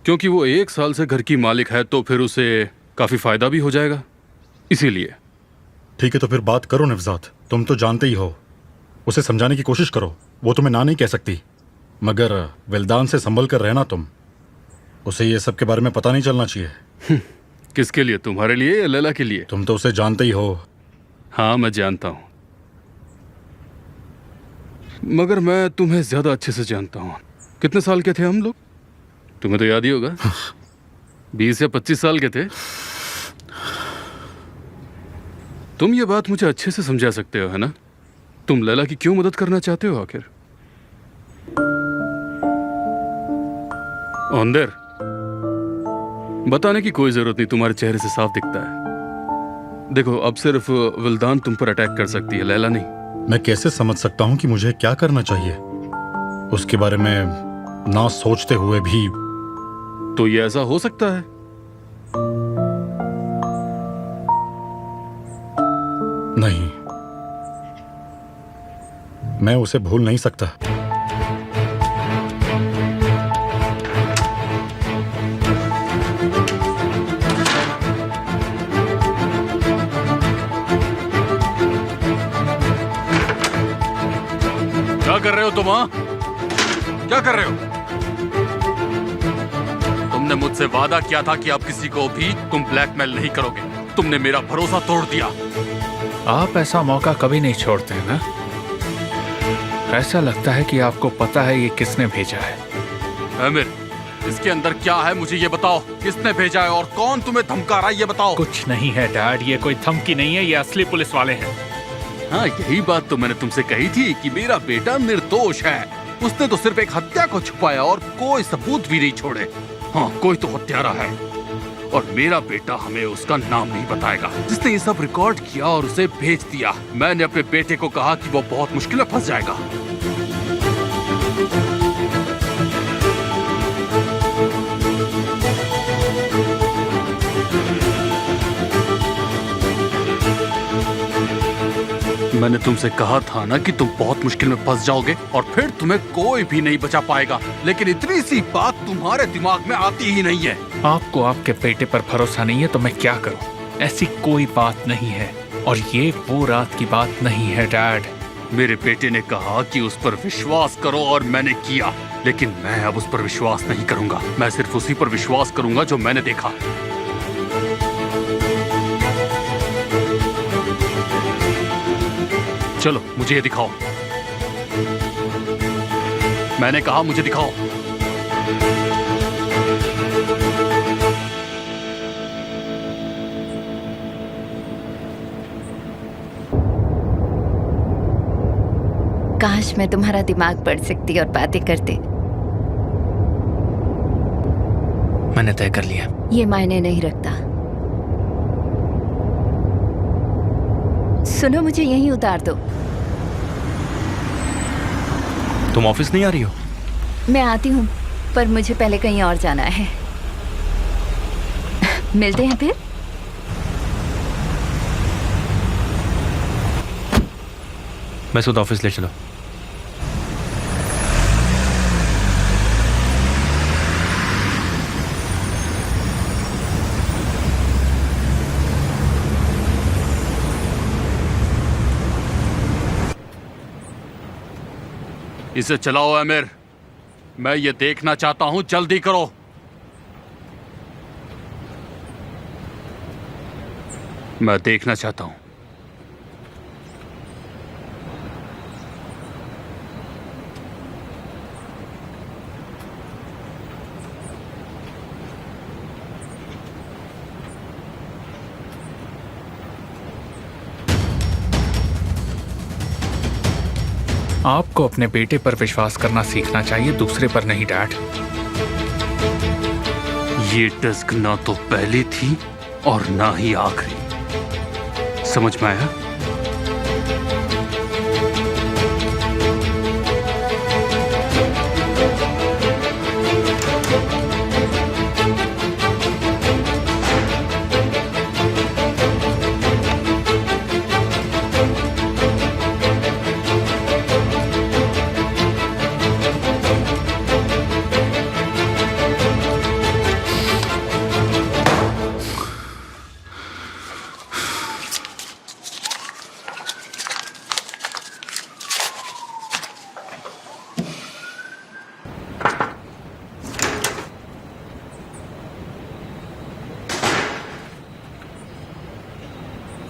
क्योंकि वो 1 साल से घर की मालिक है, तो फिर उसे काफी फायदा भी हो जाएगा, इसीलिए। ठीक है, तो फिर बात करो नवजात। तुम तो जानते ही हो, उसे समझाने की कोशिश करो। वो तुम्हें ना नहीं कह सकती, मगर विल्दान से संभल कर रहना तुम। उसे ये सब के बारे में पता नहीं चलना चाहिए। किसके लिए, तुम्हारे लिए या लैला के लिए? तुम तो उसे जानते ही हो। हाँ मैं जानता हूँ, मगर मैं तुम्हें ज्यादा अच्छे से जानता हूँ। कितने साल के थे हम लोग, तुम्हें तो याद ही होगा। 20 या 25 साल के थे। तुम ये बात मुझे अच्छे से समझा सकते हो, है ना? तुम लैला की क्यों मदद करना चाहते हो आखिर? अंदर बताने की कोई जरूरत नहीं, तुम्हारे चेहरे से साफ दिखता है। देखो, अब सिर्फ विल्दान तुम पर अटैक कर सकती है, लैला नहीं। मैं कैसे समझ सकता हूँ कि मुझे क्या करना चाहिए, उसके बारे में ना सोचते हुए भी? तो ये ऐसा हो सकता है? नहीं, मैं उसे भूल नहीं सकता। क्या कर रहे हो तुम? हाँ, क्या कर रहे हो? तुमने मुझसे वादा किया था कि अब किसी को भी तुम ब्लैकमेल नहीं करोगे। तुमने मेरा भरोसा तोड़ दिया। आप ऐसा मौका कभी नहीं छोड़ते हैं ना? ऐसा लगता है कि आपको पता है ये किसने भेजा है। आमिर, इसके अंदर क्या है मुझे ये बताओ। किसने भेजा है और कौन तुम्हें धमका रहा है ये बताओ। कुछ नहीं है डैड, ये कोई धमकी नहीं है, ये असली पुलिस वाले हैं। हाँ, यही बात तो मैंने तुमसे कही थी कि मेरा बेटा निर्दोष है। उसने तो सिर्फ एक हत्या को छुपाया और कोई सबूत भी नहीं छोड़े। हाँ, कोई तो हत्यारा है और मेरा बेटा हमें उसका नाम नहीं बताएगा जिसने ये सब रिकॉर्ड किया और उसे भेज दिया। मैंने अपने बेटे को कहा कि वो बहुत मुश्किल में फंस जाएगा। मैंने तुमसे कहा था ना कि तुम बहुत मुश्किल में फंस जाओगे और फिर तुम्हें कोई भी नहीं बचा पाएगा, लेकिन इतनी सी बात तुम्हारे दिमाग में आती ही नहीं है। आपको आपके बेटे पर भरोसा नहीं है तो मैं क्या करूं? ऐसी कोई बात नहीं है और ये वो रात की बात नहीं है डैड। मेरे बेटे ने कहा कि उस पर विश्वास करो और मैंने किया, लेकिन मैं अब उस पर विश्वास नहीं करूंगा। मैं सिर्फ उसी पर विश्वास करूंगा जो मैंने देखा। चलो मुझे ये दिखाओ। मैंने कहा मुझे दिखाओ। काश मैं तुम्हारा दिमाग पढ़ सकती और बातें करती। मैंने तय कर लिया। ये मायने नहीं रखता। सुनो, मुझे यहीं उतार दो। तुम ऑफिस नहीं आ रही हो? मैं आती हूँ, पर मुझे पहले कहीं और जाना है। मिलते हैं फिर। मैं खुद ऑफिस ले चलो। इसे चलाओ आमिर, मैं ये देखना चाहता हूं। जल्दी करो। मैं देखना चाहता हूं। आपको अपने बेटे पर विश्वास करना सीखना चाहिए, दूसरे पर नहीं डैड। ये डिस्क ना तो पहली थी और ना ही आखिरी। समझ में आया?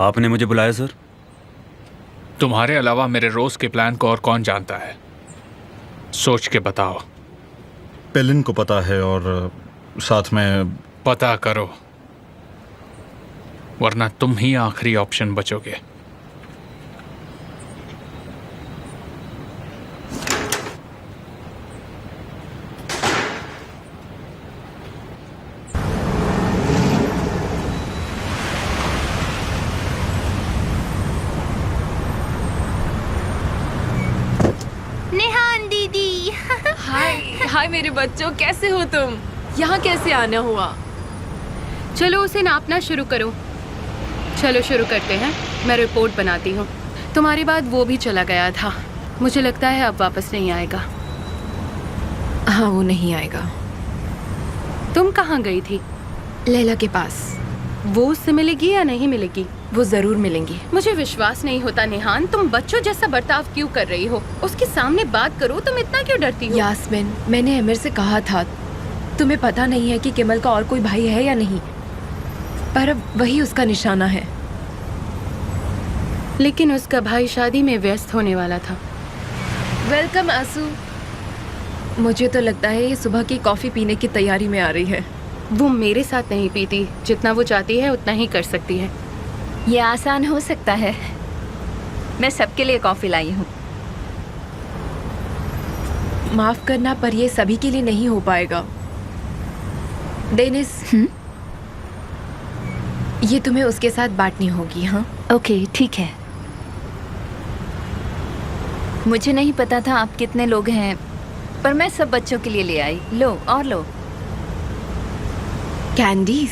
आपने मुझे बुलाया सर? तुम्हारे अलावा मेरे रोज के प्लान को और कौन जानता है? सोच के बताओ। पेलिन को पता है और साथ में पता करो, वरना तुम ही आखिरी ऑप्शन बचोगे। निहान दीदी। हाय हाय मेरे बच्चों, कैसे हो तुम? यहाँ कैसे आना हुआ? चलो उसे नापना शुरू करो। चलो शुरू करते हैं। मैं रिपोर्ट बनाती हूँ। तुम्हारे बाद वो भी चला गया था। मुझे लगता है अब वापस नहीं आएगा। हाँ, वो नहीं आएगा। तुम कहाँ गई थी? लैला के पास। वो उससे मिलेगी या नहीं मिलेगी? वो जरूर मिलेंगी। मुझे विश्वास नहीं होता निहान, तुम बच्चों जैसा बर्ताव क्यों कर रही हो? उसके सामने बात करो, तुम इतना क्यों डरती हो? यास्मिन, मैंने अमीर से कहा था तुम्हें पता नहीं है कि किमल का और कोई भाई है या नहीं, पर अब वही उसका निशाना है। लेकिन उसका भाई शादी में व्यस्त होने वाला था। वेलकम आसू। मुझे तो लगता है ये सुबह की कॉफी पीने की तैयारी में आ रही है। वो मेरे साथ नहीं पीती, जितना वो चाहती है उतना ही कर सकती है। ये आसान हो सकता है। मैं सबके लिए कॉफी लाई हूँ। माफ करना, पर ये सभी के लिए नहीं हो पाएगा। डेनिस, ये तुम्हें उसके साथ बांटनी होगी। हाँ ओके, ठीक है। मुझे नहीं पता था आप कितने लोग हैं, पर मैं सब बच्चों के लिए ले आई। लो और लो। कैंडीज,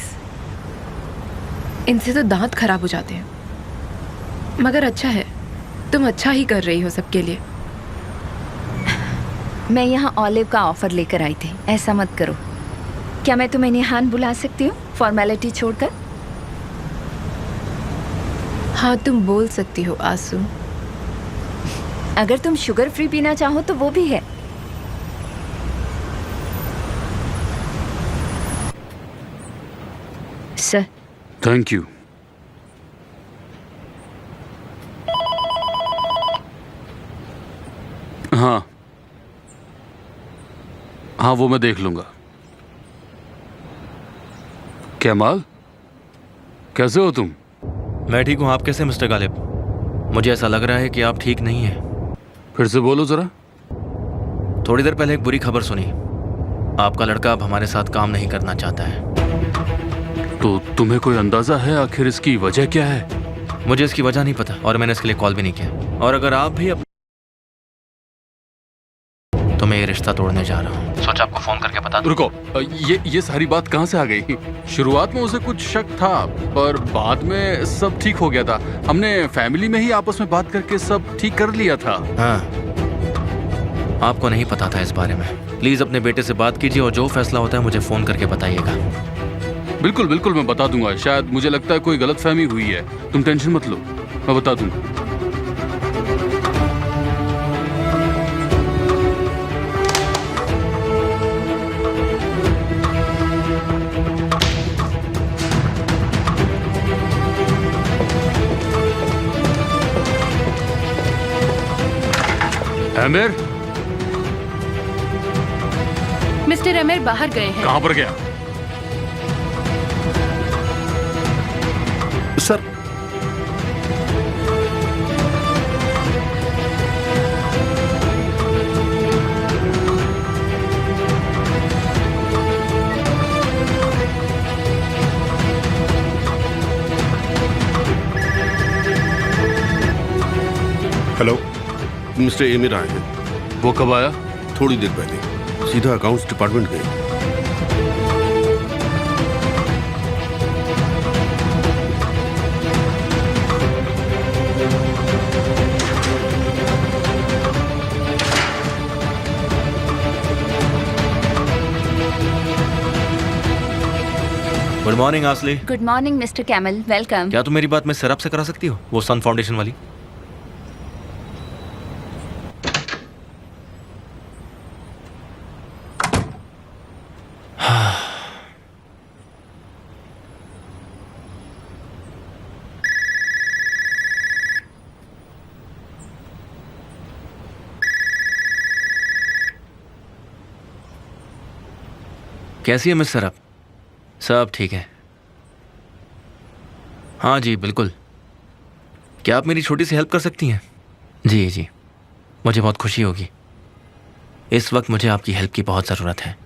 इनसे तो दांत खराब हो जाते हैं। मगर अच्छा है, तुम अच्छा ही कर रही हो सबके लिए। मैं यहाँ ऑलिव का ऑफर लेकर आई थी। ऐसा मत करो। क्या मैं तुम्हें निहान बुला सकती हूँ, फॉर्मेलिटी छोड़कर? हाँ, तुम बोल सकती हो आसू। अगर तुम शुगर फ्री पीना चाहो तो वो भी है। सर। Thank you. हाँ हाँ, वो मैं देख लूंगा। कैमाल, कैसे हो तुम? मैं ठीक हूँ। आप कैसे मिस्टर गालिब? मुझे ऐसा लग रहा है कि आप ठीक नहीं हैं। फिर से बोलो जरा। थोड़ी देर पहले एक बुरी खबर सुनी। आपका लड़का अब हमारे साथ काम नहीं करना चाहता है। तो तुम्हें कोई अंदाजा है आखिर इसकी वजह क्या है? मुझे इसकी वजह नहीं पता और मैंने इसके लिए कॉल भी नहीं किया। और अगर आप भी तो मैं ये रिश्ता तोड़ने जा रहा हूँ। सोचा आपको फोन करके बता दूं। रुको, ये सारी बात कहाँ से आ गई? शुरुआत में उसे कुछ शक था, पर बाद में सब ठीक हो गया था। हमने फैमिली में ही आपस में बात करके सब ठीक कर लिया था। हाँ, आपको नहीं पता था इस बारे में। प्लीज अपने बेटे से बात कीजिए और जो फैसला होता है मुझे फोन करके बताइएगा। बिल्कुल बिल्कुल, मैं बता दूंगा। शायद मुझे लगता है कोई गलतफहमी हुई है। तुम टेंशन मत लो, मैं बता दूंगा। अमीर? मिस्टर अमीर बाहर गए हैं। कहाँ पर गया? सर, हेलो, मिस्टर एमिर आए हैं। वो कब आया? थोड़ी देर पहले। सीधा अकाउंट्स डिपार्टमेंट गए। गुड मॉर्निंग आसली। Good morning mister camel, welcome. क्या तुम मेरी बात में सिरप से करा सकती हो, वो सन फाउंडेशन वाली? कैसी है मिस सरब? सब ठीक है। हाँ जी बिल्कुल। क्या आप मेरी छोटी सी हेल्प कर सकती हैं? जी जी, मुझे बहुत खुशी होगी। इस वक्त मुझे आपकी हेल्प की बहुत ज़रूरत है।